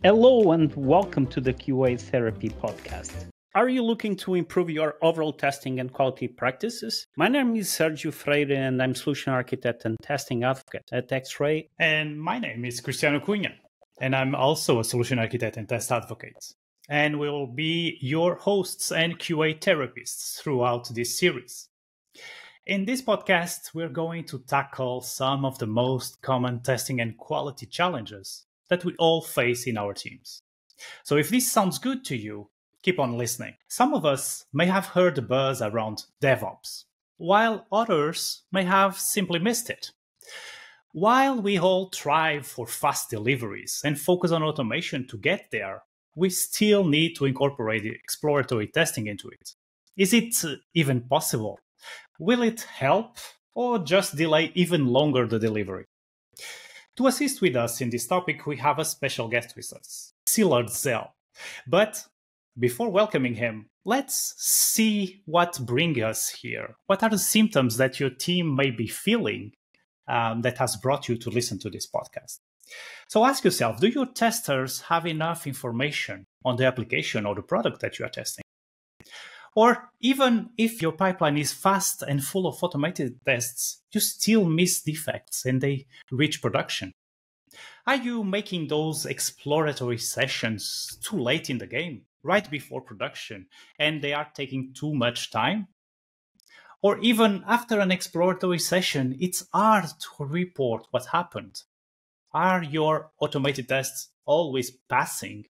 Hello and welcome to the QA Therapy podcast. Are you looking to improve your overall testing and quality practices? My name is Sergio Freire and I'm Solution Architect and Testing Advocate at Xray. And my name is Cristiano Cunha, and I'm also a Solution Architect and Test Advocate. And we will be your hosts and QA therapists throughout this series. In this podcast, we're going to tackle some of the most common testing and quality challenges that we all face in our teams. So if this sounds good to you, keep on listening. Some of us may have heard the buzz around DevOps, while others may have simply missed it. While we all strive for fast deliveries and focus on automation to get there, we still need to incorporate exploratory testing into it. Is it even possible? Will it help or just delay even longer the delivery? To assist with us in this topic, we have a special guest with us, Szilard Szell. But before welcoming him, let's see what brings us here. What are the symptoms that your team may be feeling that has brought you to listen to this podcast? So ask yourself, do your testers have enough information on the application or the product that you are testing? Or even if your pipeline is fast and full of automated tests, you still miss defects and they reach production. Are you making those exploratory sessions too late in the game, right before production, and they are taking too much time? Or even after an exploratory session, it's hard to report what happened. Are your automated tests always passing?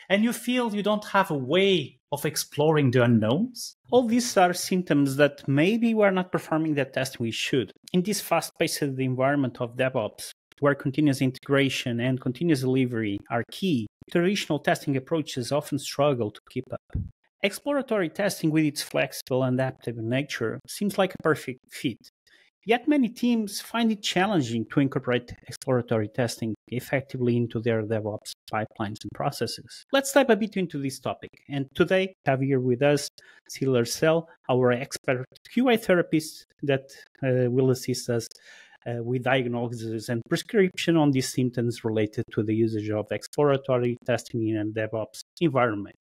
And you feel you don't have a way of exploring the unknowns? All these are symptoms that maybe we're not performing the test we should. In this fast-paced environment of DevOps, where continuous integration and continuous delivery are key, traditional testing approaches often struggle to keep up. Exploratory testing, with its flexible and adaptive nature, seems like a perfect fit. Yet many teams find it challenging to incorporate exploratory testing effectively into their DevOps pipelines and processes. Let's dive a bit into this topic. And today, I have here with us Szilard Szell, our expert QA therapist that will assist us with diagnosis and prescription on these symptoms related to the usage of exploratory testing in a DevOps environment.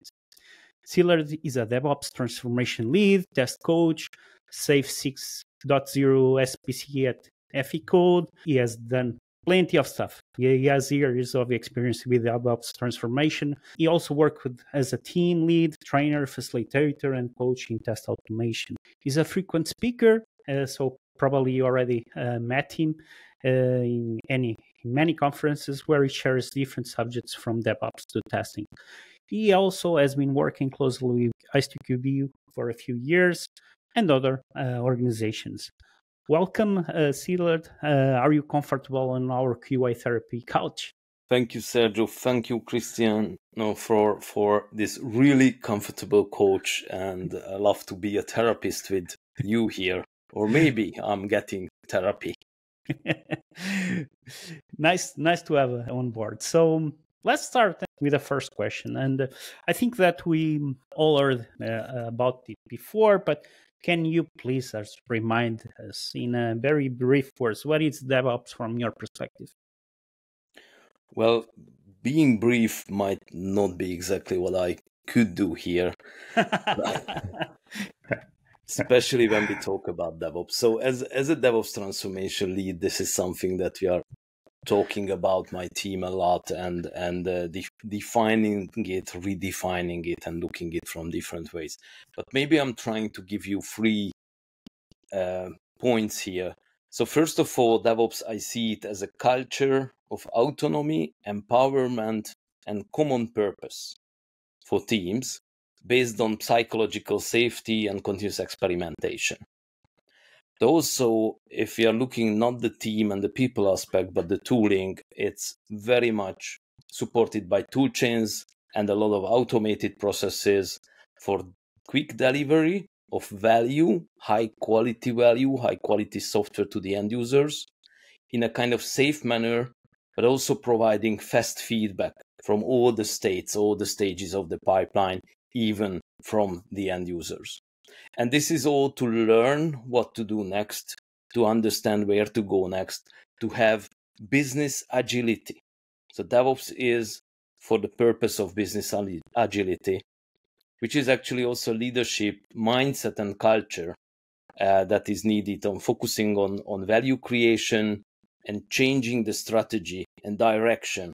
Szilard is a DevOps transformation lead, test coach, Safe 6.0 SPC at FE Code. He has done plenty of stuff. He has years of experience with DevOps transformation. He also worked as a team lead, trainer, facilitator, and coach in test automation. He's a frequent speaker, so probably you already met him in many conferences where he shares different subjects from DevOps to testing. He also has been working closely with ISTQB for a few years and other organizations. Welcome, Szilard. Are you comfortable on our QA therapy couch? Thank you, Sergio. Thank you, Cristiano, for this really comfortable couch. And I love to be a therapist with you here. Or maybe I'm getting therapy. Nice to have on board. So let's start with the first question. And I think that we all heard about it before, but can you please remind us in a very brief words, what is DevOps from your perspective? Well, being brief might not be exactly what I could do here. Especially when we talk about DevOps. So as a DevOps transformation lead, this is something that we are talking about my team a lot and defining it, redefining it, and looking at it from different ways. But maybe I'm trying to give you 3 points here. So first of all, DevOps, I see it as a culture of autonomy, empowerment, and common purpose for teams, based on psychological safety and continuous experimentation. Also, if we are looking not the team and the people aspect, but the tooling, it's very much supported by tool chains and a lot of automated processes for quick delivery of value, high quality software to the end users in a kind of safe manner, but also providing fast feedback from all the stages of the pipeline, even from the end users. And this is all to learn what to do next, to understand where to go next, to have business agility. So DevOps is for the purpose of business agility, which is actually also leadership mindset and culture that is needed on focusing on value creation and changing the strategy and direction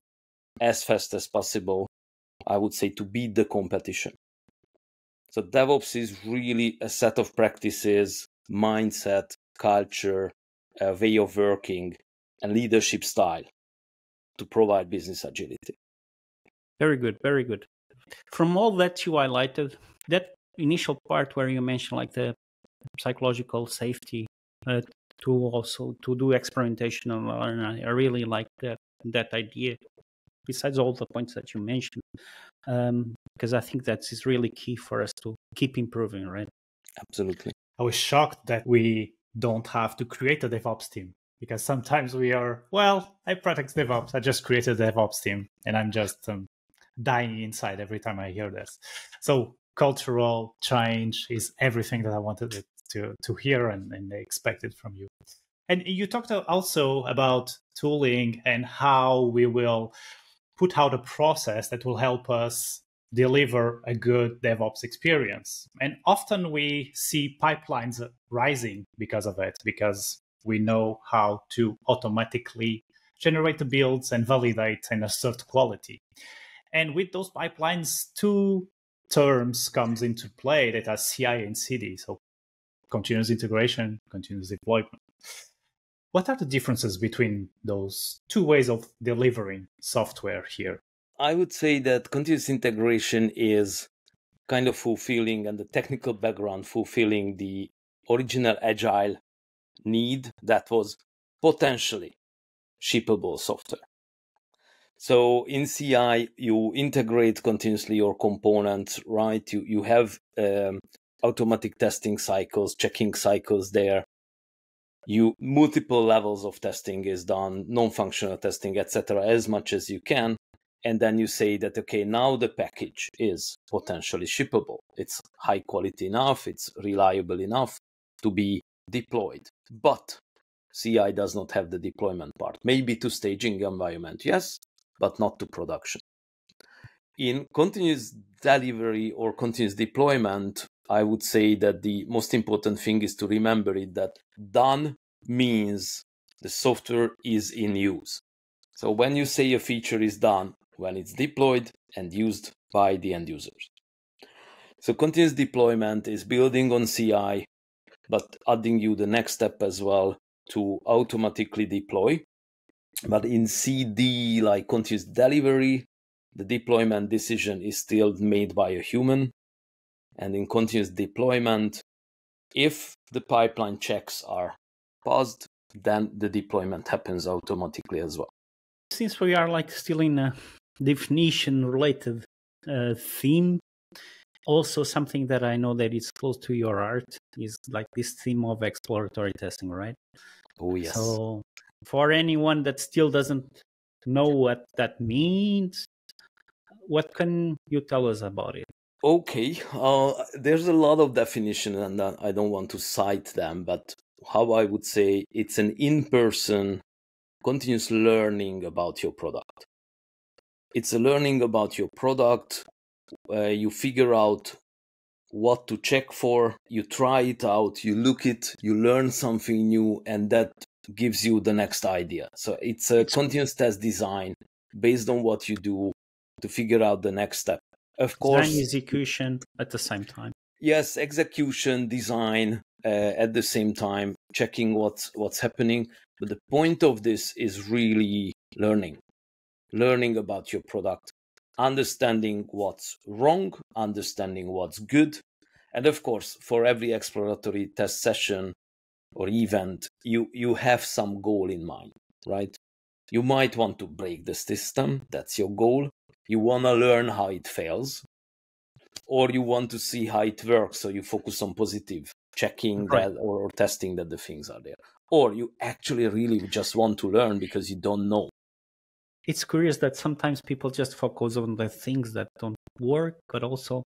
as fast as possible, I would say, to beat the competition. So DevOps is really a set of practices, mindset, culture, way of working, and leadership style to provide business agility. Very good, very good. From all that you highlighted, that initial part where you mentioned like the psychological safety to do experimentation and learn, I really like that idea. Besides all the points that you mentioned, because I think that is really key for us to keep improving, right? Absolutely. I was shocked that we don't have to create a DevOps team, because sometimes we are, well, I protect DevOps. I just created a DevOps team and I'm just dying inside every time I hear this. So cultural change is everything that I wanted to hear and expected from you. And you talked also about tooling and how we will put out a process that will help us deliver a good DevOps experience. And often we see pipelines rising because of it, because we know how to automatically generate the builds and validate and assert quality. And with those pipelines, two terms comes into play that are CI and CD, so continuous integration, continuous deployment. What are the differences between those two ways of delivering software here? I would say that continuous integration is kind of fulfilling, and the technical background fulfilling the original agile need that was potentially shippable software. So in CI, you integrate continuously your components, right? You have automatic testing cycles, checking cycles there. Multiple levels of testing is done, non-functional testing, etc., as much as you can. And then you say that, okay, now the package is potentially shippable. It's high quality enough, it's reliable enough to be deployed. But CI does not have the deployment part. Maybe to staging environment, yes, but not to production. In continuous delivery or continuous deployment, I would say that the most important thing is to remember it that done means the software is in use. So when you say a feature is done, when it's deployed and used by the end users. So continuous deployment is building on CI, but adding you the next step as well to automatically deploy. But in CD, like continuous delivery, the deployment decision is still made by a human. And in continuous deployment, if the pipeline checks are passed, then the deployment happens automatically as well. Since we are like still in a definition related theme, also something that I know that is close to your heart is like this theme of exploratory testing, right? Oh, yes. So for anyone that still doesn't know what that means, what can you tell us about it? Okay, there's a lot of definition and I don't want to cite them, but how I would say it's an in-person continuous learning about your product. It's a learning about your product. You figure out what to check for, you try it out, you look it, you learn something new, and that gives you the next idea. So it's a continuous test design based on what you do to figure out the next step. Of course, design, execution at the same time. Yes, execution, design at the same time, checking what's happening. But the point of this is really learning about your product, understanding what's wrong, understanding what's good. And of course, for every exploratory test session or event, you have some goal in mind, right? You might want to break the system. That's your goal. You want to learn how it fails, or you want to see how it works. So you focus on positive, checking that or testing that the things are there. Or you actually really just want to learn because you don't know. It's curious that sometimes people just focus on the things that don't work, but also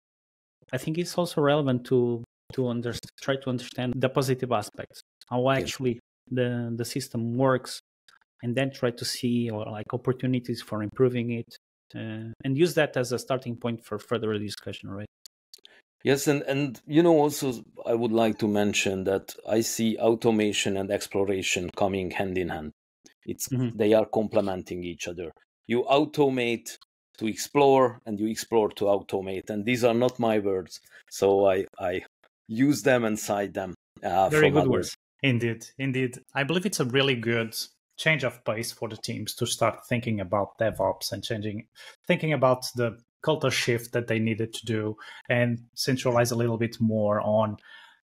I think it's also relevant to try to understand the positive aspects, how actually the system works, and then try to see or like opportunities for improving it. and use that as a starting point for further discussion, right? Yes, and also I would like to mention that I see automation and exploration coming hand in hand. They are complementing each other. You automate to explore, and you explore to automate, and these are not my words, so I use them and cite them. Very good words. Indeed. I believe it's a really good change of pace for the teams to start thinking about DevOps and thinking about the culture shift that they needed to do and centralize a little bit more on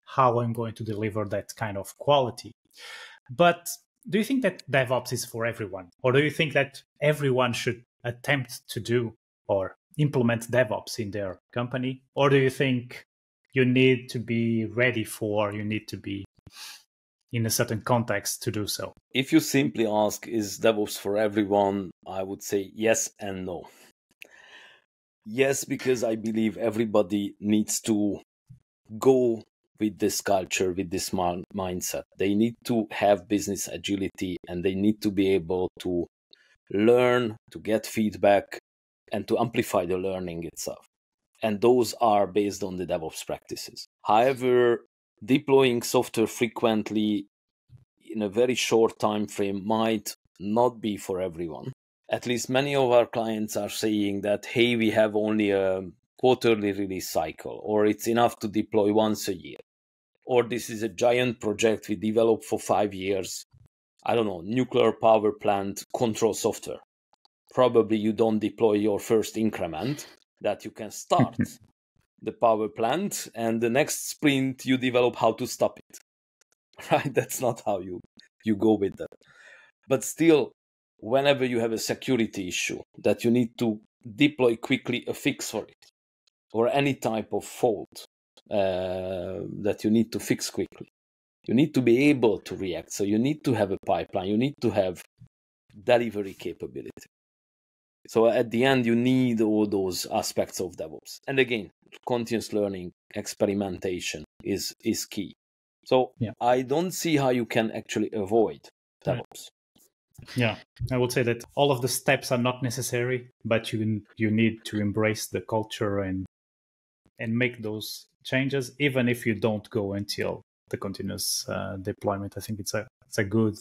how I'm going to deliver that kind of quality. But do you think that DevOps is for everyone? Or do you think that everyone should attempt to do or implement DevOps in their company? Or do you think you need to be you need to be in a certain context to do so? If you simply ask, is DevOps for everyone? I would say yes and no. Yes, because I believe everybody needs to go with this culture, with this mindset. They need to have business agility, and they need to be able to learn, to get feedback, and to amplify the learning itself. And those are based on the DevOps practices. However, deploying software frequently in a very short time frame might not be for everyone. At least many of our clients are saying that, hey, we have only a quarterly release cycle, or it's enough to deploy once a year, or this is a giant project we developed for 5 years. I don't know, nuclear power plant control software. Probably you don't deploy your first increment that you can start the power plant, and the next sprint you develop how to stop it. Right? That's not how you go with that. But still, whenever you have a security issue that you need to deploy quickly a fix for it, or any type of fault that you need to fix quickly, you need to be able to react. So you need to have a pipeline, you need to have delivery capability. So at the end, you need all those aspects of DevOps. And again, continuous learning, experimentation is key. So I don't see how you can actually avoid DevOps. Yeah, I would say that all of the steps are not necessary, but you need to embrace the culture and make those changes, even if you don't go until the continuous deployment. I think it's a good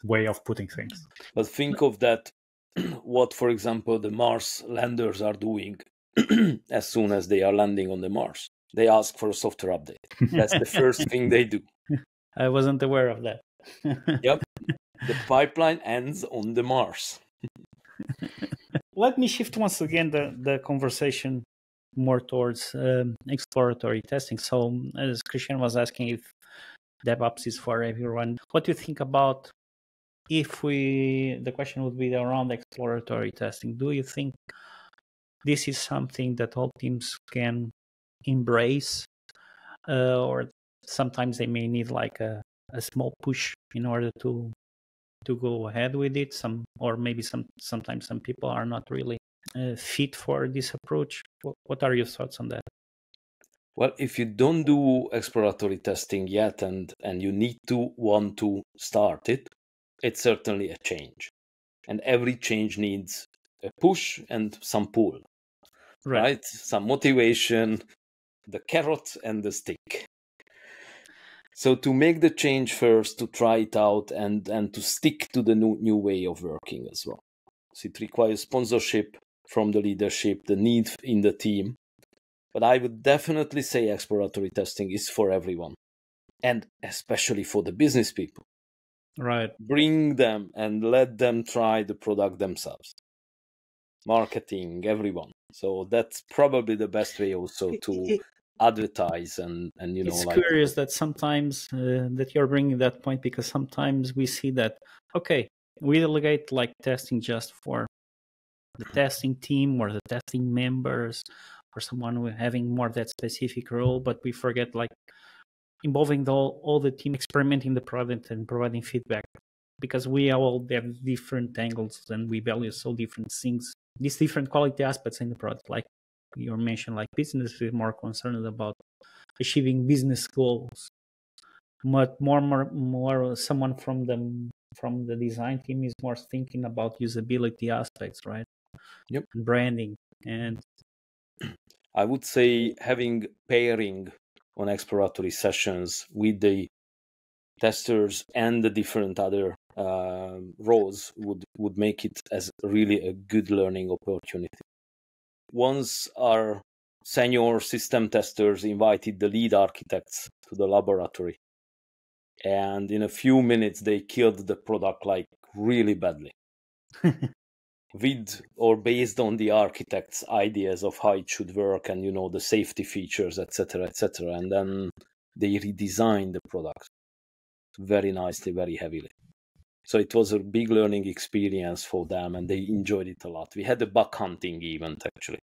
way of putting things. But think of that, what, for example, the Mars landers are doing as soon as they are landing on the Mars. They ask for a software update. That's the first thing they do. I wasn't aware of that. Yep. The pipeline ends on the Mars. Let me shift once again the conversation more towards exploratory testing. So as Christian was asking if DevOps is for everyone, what do you think about the question would be around exploratory testing. Do you think this is something that all teams can embrace, or sometimes they may need like a small push in order to go ahead with it? Sometimes some people are not really fit for this approach. What are your thoughts on that? Well, if you don't do exploratory testing yet and you want to start it, it's certainly a change. And every change needs a push and some pull, right? Some motivation, the carrot and the stick. So to make the change first, to try it out and to stick to the new way of working as well. So it requires sponsorship from the leadership, the need in the team. But I would definitely say exploratory testing is for everyone, and especially for the business people. Right. Bring them and let them try the product themselves. Marketing, everyone. So that's probably the best way also to advertise and it's curious that sometimes that you're bringing that point, because sometimes we see that, okay, we delegate like testing just for the testing team or the testing members or someone having more that specific role, but we forget like involving all the team experimenting the product and providing feedback, because we all have different angles and we value so different things, these different quality aspects in the product. Like you mentioned, like business is more concerned about achieving business goals, but more someone from the design team is more thinking about usability aspects, right? branding. And I would say having pairing on exploratory sessions with the testers and the different other roles would make it as really a good learning opportunity. Once our senior system testers invited the lead architects to the laboratory, and in a few minutes they killed the product like really badly. With or based on the architect's ideas of how it should work and the safety features, etc., and then they redesigned the product very nicely, very heavily. So it was a big learning experience for them, and they enjoyed it a lot. We had a bug hunting event, actually,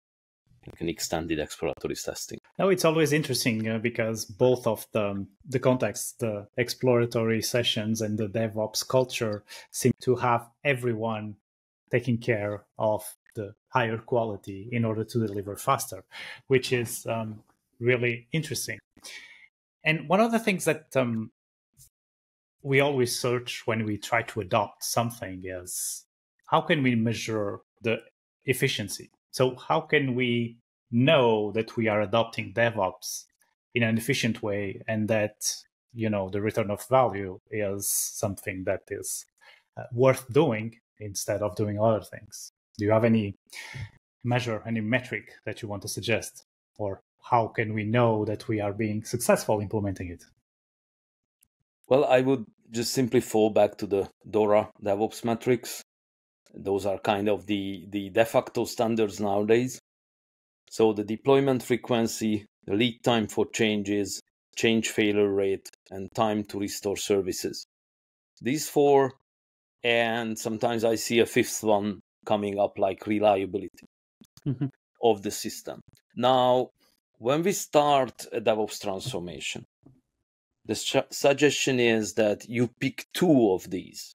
like an extended exploratory testing. No, it's always interesting because both of the context, the exploratory sessions and the DevOps culture seem to have everyone taking care of the higher quality in order to deliver faster, which is really interesting. And one of the things that we always search when we try to adopt something is how can we measure the efficiency? So how can we know that we are adopting DevOps in an efficient way and that the return of value is something that is worth doing instead of doing other things? Do you have any measure, any metric that you want to suggest? Or how can we know that we are being successful implementing it? Well, I would just simply fall back to the DORA DevOps metrics. Those are kind of the de facto standards nowadays. So the deployment frequency, the lead time for changes, change failure rate, and time to restore services. These four, and sometimes I see a fifth one coming up, like reliability of the system. Now, when we start a DevOps transformation, the suggestion is that you pick two of these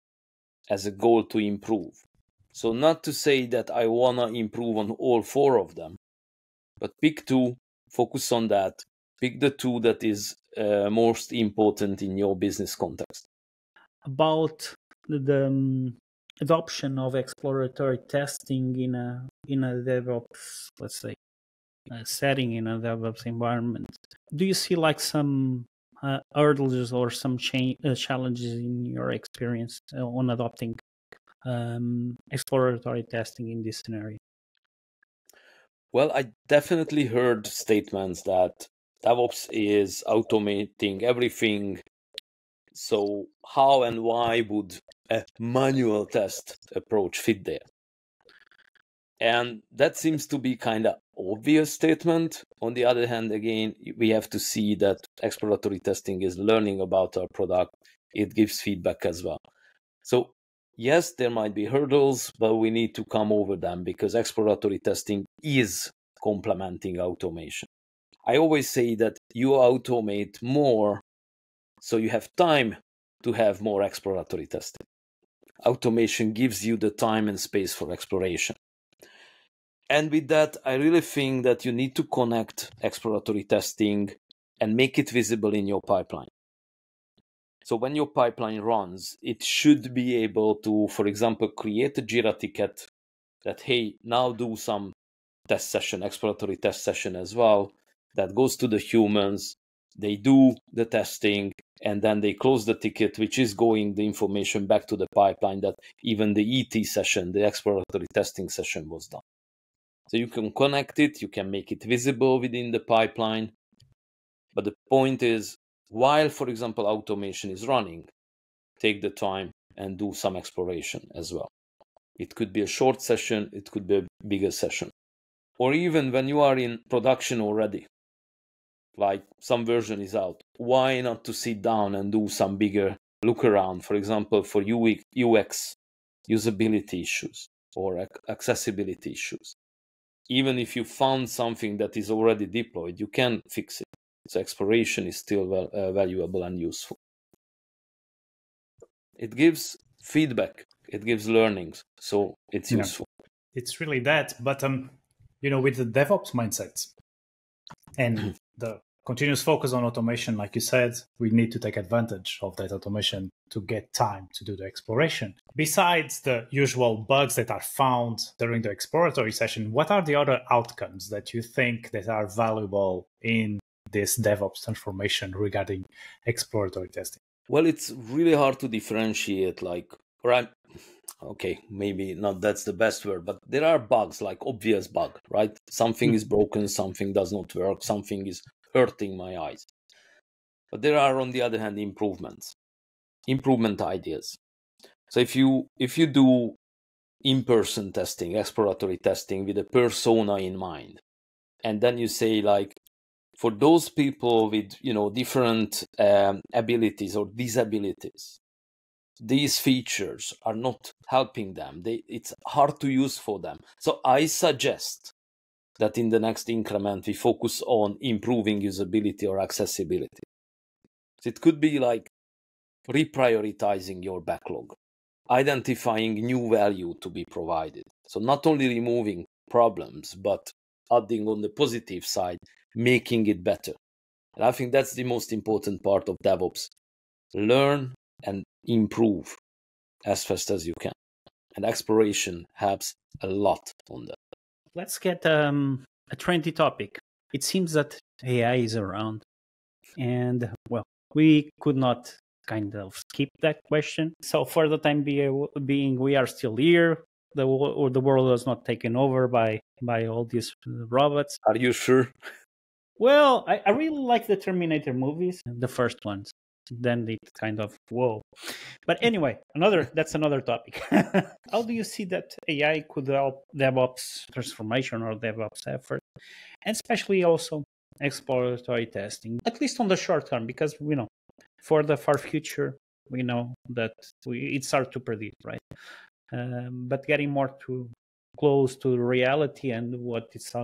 as a goal to improve. So not to say that I want to improve on all four of them, but pick two, focus on that, pick the two that is most important in your business context. About the adoption of exploratory testing in a DevOps, let's say, setting in a DevOps environment, do you see like some hurdles or some challenges in your experience on adopting exploratory testing in this scenario? Well, I definitely heard statements that DevOps is automating everything. So how and why would a manual test approach fit there? And that seems to be kind of obvious statement. On the other hand, again, we have to see that exploratory testing is learning about our product. It gives feedback as well. So yes, there might be hurdles, but we need to come over them because exploratory testing is complementing automation. I always say that you automate more, so you have time to have more exploratory testing. Automation gives you the time and space for exploration. And with that, I really think that you need to connect exploratory testing and make it visible in your pipeline. So when your pipeline runs, it should be able to, for example, create a Jira ticket that, hey, now do some test session, exploratory test session as well, that goes to the humans, they do the testing, and then they close the ticket, which is going the information back to the pipeline that even the ET session, the exploratory testing session, was done. So you can connect it, you can make it visible within the pipeline. But the point is, while, for example, automation is running, take the time and do some exploration as well. It could be a short session, it could be a bigger session. Or even when you are in production already, like some version is out, why not to sit down and do some bigger look around, for example, for UX, usability issues or accessibility issues. Even if you found something that is already deployed, you can fix it. So exploration is still valuable and useful. It gives feedback, it gives learnings, so it's useful. It's really that, but with the DevOps mindset and the continuous focus on automation, like you said, we need to take advantage of that automation to get time to do the exploration. Besides the usual bugs that are found during the exploratory session, what are the other outcomes that you think that are valuable in this DevOps transformation regarding exploratory testing? Well, it's really hard to differentiate, okay, maybe not that's the best word, but there are bugs, like obvious bug, right? Something is broken, something does not work, something is hurting my eyes. But there are, on the other hand, improvement ideas. So if you do in-person testing, exploratory testing with a persona in mind, and then you say, like, for those people with, different abilities or disabilities, these features are not helping them. It's hard to use for them. So I suggest that in the next increment, we focus on improving usability or accessibility. So it could be like reprioritizing your backlog, identifying new value to be provided. So not only removing problems, but adding on the positive side, making it better. And I think that's the most important part of DevOps. Learn and improve as fast as you can. And exploration helps a lot on that. Let's get a trendy topic. It seems that AI is around. And, well, we could not kind of skip that question. So for the time being, we are still here. The world was not taken over by all these robots. Are you sure? Well, I really like the Terminator movies, the first ones. Then it kind of, whoa. But anyway, that's another topic. How do you see that AI could help DevOps transformation or DevOps effort, and especially also exploratory testing, at least on the short term, because for the far future, we know that it's hard to predict, right? But getting more close to reality and what is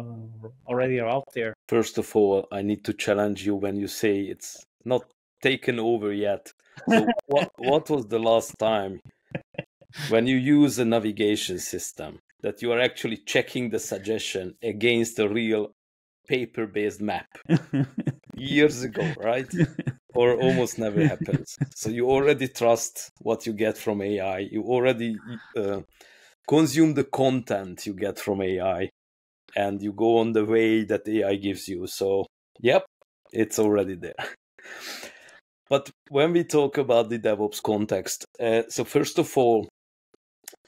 already out there. First of all, I need to challenge you when you say it's not taken over yet. So what was the last time when you use a navigation system that you are actually checking the suggestion against a real paper-based map? Years ago, right? Or almost never happens. So you already trust what you get from AI. You already consume the content you get from AI, and you go on the way that AI gives you. So, yep, it's already there. But when we talk about the DevOps context, so first of all,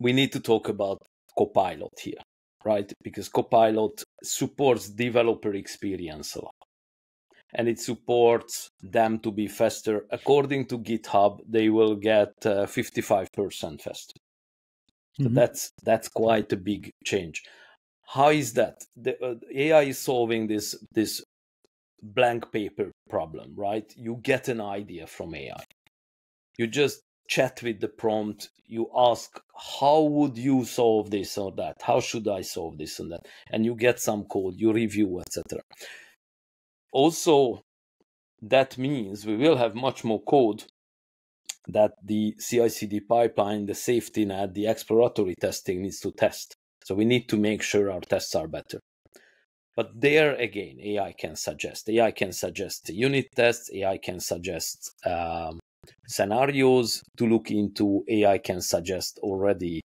we need to talk about Copilot here, right? Because Copilot supports developer experience a lot. And it supports them to be faster. According to GitHub, they will get 55% faster. So that's quite a big change. How is that? The AI is solving this blank paper problem, right? You get an idea from AI. You just chat with the prompt. You ask, how would you solve this or that? How should I solve this and that? And you get some code, you review, etc. Also, that means we will have much more code that the CI/CD pipeline, the safety net, the exploratory testing needs to test. So we need to make sure our tests are better. But there again, AI can suggest. AI can suggest unit tests. AI can suggest scenarios to look into. AI can suggest already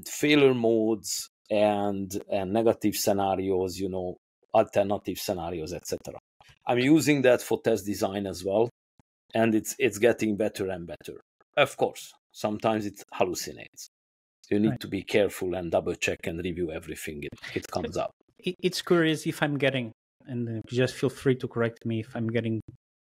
failure modes and negative scenarios, alternative scenarios, etc. I'm using that for test design as well, and it's getting better and better. Of course, sometimes it hallucinates. You need to be careful and double check and review everything it comes out. It's curious if I'm getting, and just feel free to correct me if I'm getting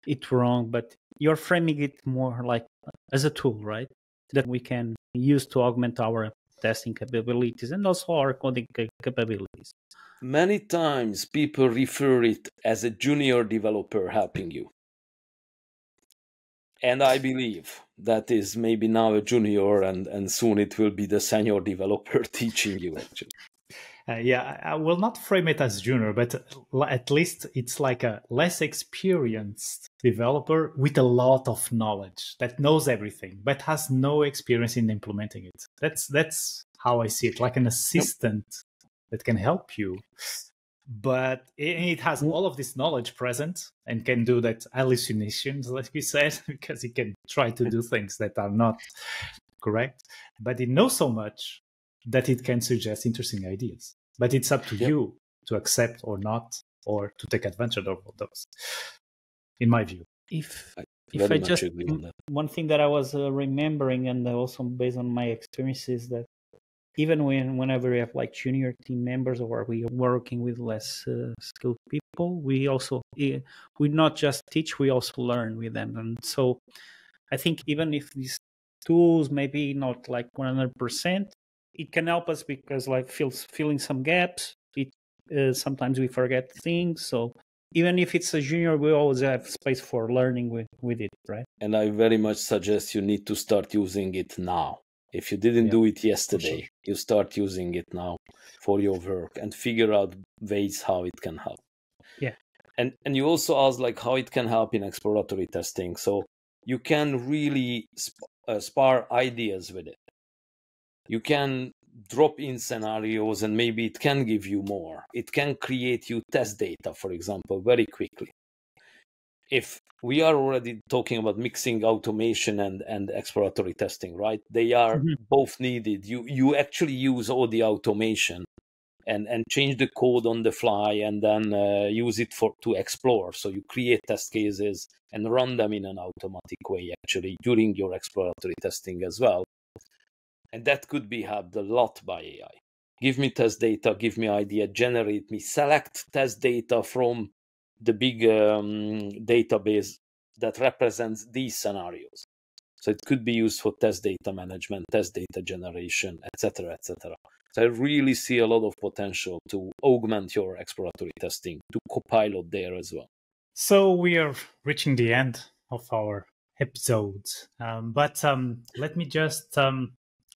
it wrong, but you're framing it more like as a tool, right? That we can use to augment our testing capabilities and also our coding capabilities. Many times people refer it as a junior developer helping you. And I believe that is maybe now a junior and soon it will be the senior developer teaching you actually. I will not frame it as junior, but at least it's like a less experienced developer with a lot of knowledge that knows everything, but has no experience in implementing it. That's how I see it, like an assistant that can help you. but it has all of this knowledge present and can do that hallucinations, like we said, because it can try to do things that are not correct. But it knows so much that it can suggest interesting ideas. But it's up to you to accept or not, or to take advantage of those, in my view. If I just, one thing that I was remembering, and also based on my experiences, that even whenever we have like junior team members or we are working with less skilled people, we not just teach, we also learn with them. And so I think even if these tools maybe not like 100%, it can help us because like filling some gaps. Sometimes we forget things. So even if it's a junior, we always have space for learning with it, right? And I very much suggest you need to start using it now. If you didn't do it yesterday, you start using it now for your work and figure out ways how it can help. Yeah. And you also asked like how it can help in exploratory testing. So you can really spar ideas with it. You can drop in scenarios and maybe it can give you more. It can create you test data, for example, very quickly. If we are already talking about mixing automation and exploratory testing, right? They are both needed. You actually use all the automation and change the code on the fly and then use it to explore. So you create test cases and run them in an automatic way actually during your exploratory testing as well. And that could be helped a lot by AI. Give me test data, give me idea, generate me, select test data from the big database that represents these scenarios. So it could be used for test data management, test data generation, etc., etc. So I really see a lot of potential to augment your exploratory testing, to copilot there as well. So we are reaching the end of our episode, but let me just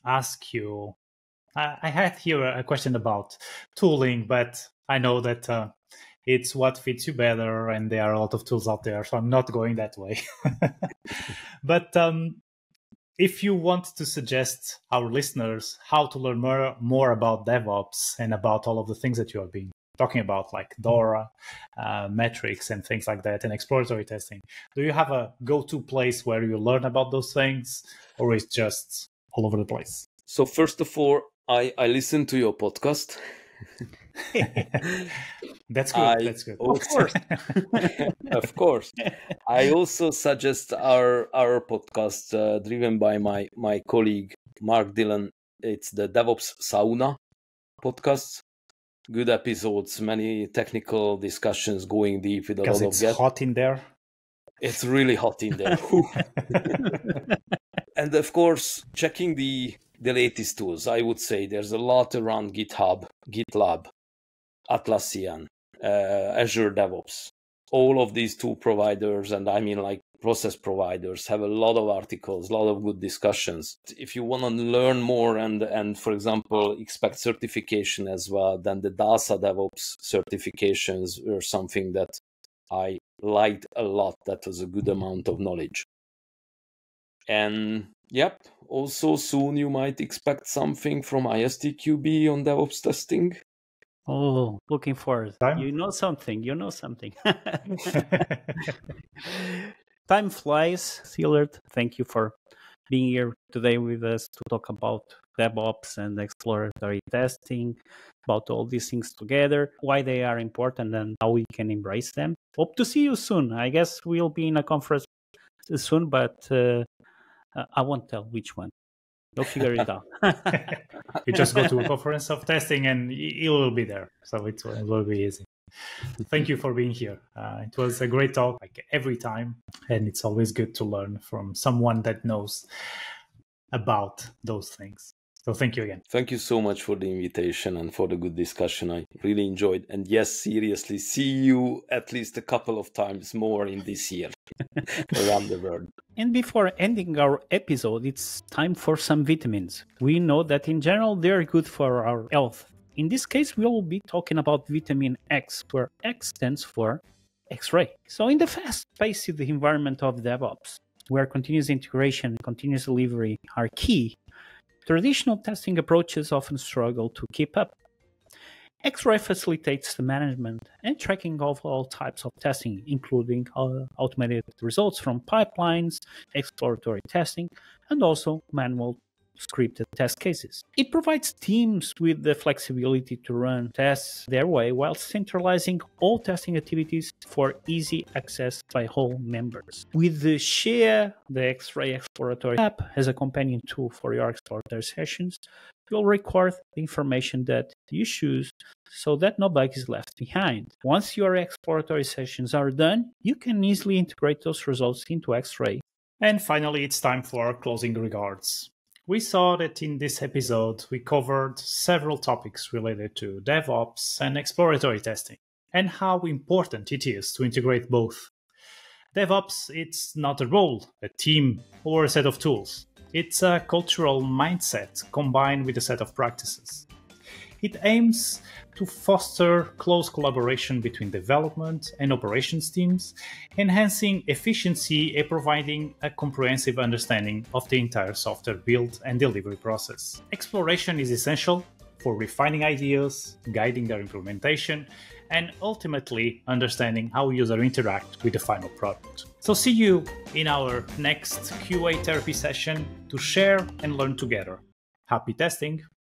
ask you. I had here a question about tooling, but I know that it's what fits you better, and there are a lot of tools out there, so I'm not going that way. But if you want to suggest our listeners how to learn more about DevOps and about all of the things that you have been talking about, like DORA, metrics, and things like that, and exploratory testing, do you have a go-to place where you learn about those things, or is it just all over the place? So first of all, I listen to your podcast. That's good. That's good. Of course. Of course. I also suggest our podcast driven by my colleague Mark Dillon. It's the DevOps Sauna podcast. Good episodes, many technical discussions, going deep with a lot of guests. It's hot in there. It's really hot in there. And of course, checking the latest tools. I would say there's a lot around GitHub, GitLab, Atlassian, Azure DevOps. All of these tool providers, and I mean like process providers, have a lot of articles, a lot of good discussions. If you want to learn more and for example, expect certification as well, then the DASA DevOps certifications were something that I liked a lot. That was a good amount of knowledge. And yep, also soon you might expect something from ISTQB on DevOps testing. Oh, looking forward. Time? You know something. Time flies. Szilard, thank you for being here today with us to talk about DevOps and exploratory testing, about all these things together, why they are important and how we can embrace them. Hope to see you soon. I guess we'll be in a conference soon, but I won't tell which one. You'll figure it out. You just go to a conference of testing and you will be there. So it will be easy. Thank you for being here. It was a great talk, like every time. And it's always good to learn from someone that knows about those things. So thank you again. Thank you so much for the invitation and for the good discussion. I really enjoyed. And yes, seriously, see you at least a couple of times more in this year around the world. And before ending our episode, it's time for some vitamins. We know that in general, they're good for our health. In this case, we will be talking about vitamin X, where X stands for Xray. So in the fast-paced environment of DevOps, where continuous integration and continuous delivery are key, traditional testing approaches often struggle to keep up. Xray facilitates the management and tracking of all types of testing, including automated results from pipelines, exploratory testing, and also manual scripted test cases. It provides teams with the flexibility to run tests their way while centralizing all testing activities for easy access by all members. With the Share, the Xray Exploratory app as a companion tool for your exploratory sessions, you'll record the information that you choose so that no bug is left behind. Once your exploratory sessions are done, you can easily integrate those results into Xray. And finally, it's time for our closing regards. We saw that in this episode, we covered several topics related to DevOps and exploratory testing, and how important it is to integrate both. DevOps, it's not a role, a team, or a set of tools. It's a cultural mindset combined with a set of practices. It aims to foster close collaboration between development and operations teams, enhancing efficiency and providing a comprehensive understanding of the entire software build and delivery process. Exploration is essential for refining ideas, guiding their implementation, and ultimately understanding how users interact with the final product. So see you in our next QA therapy session to share and learn together. Happy testing!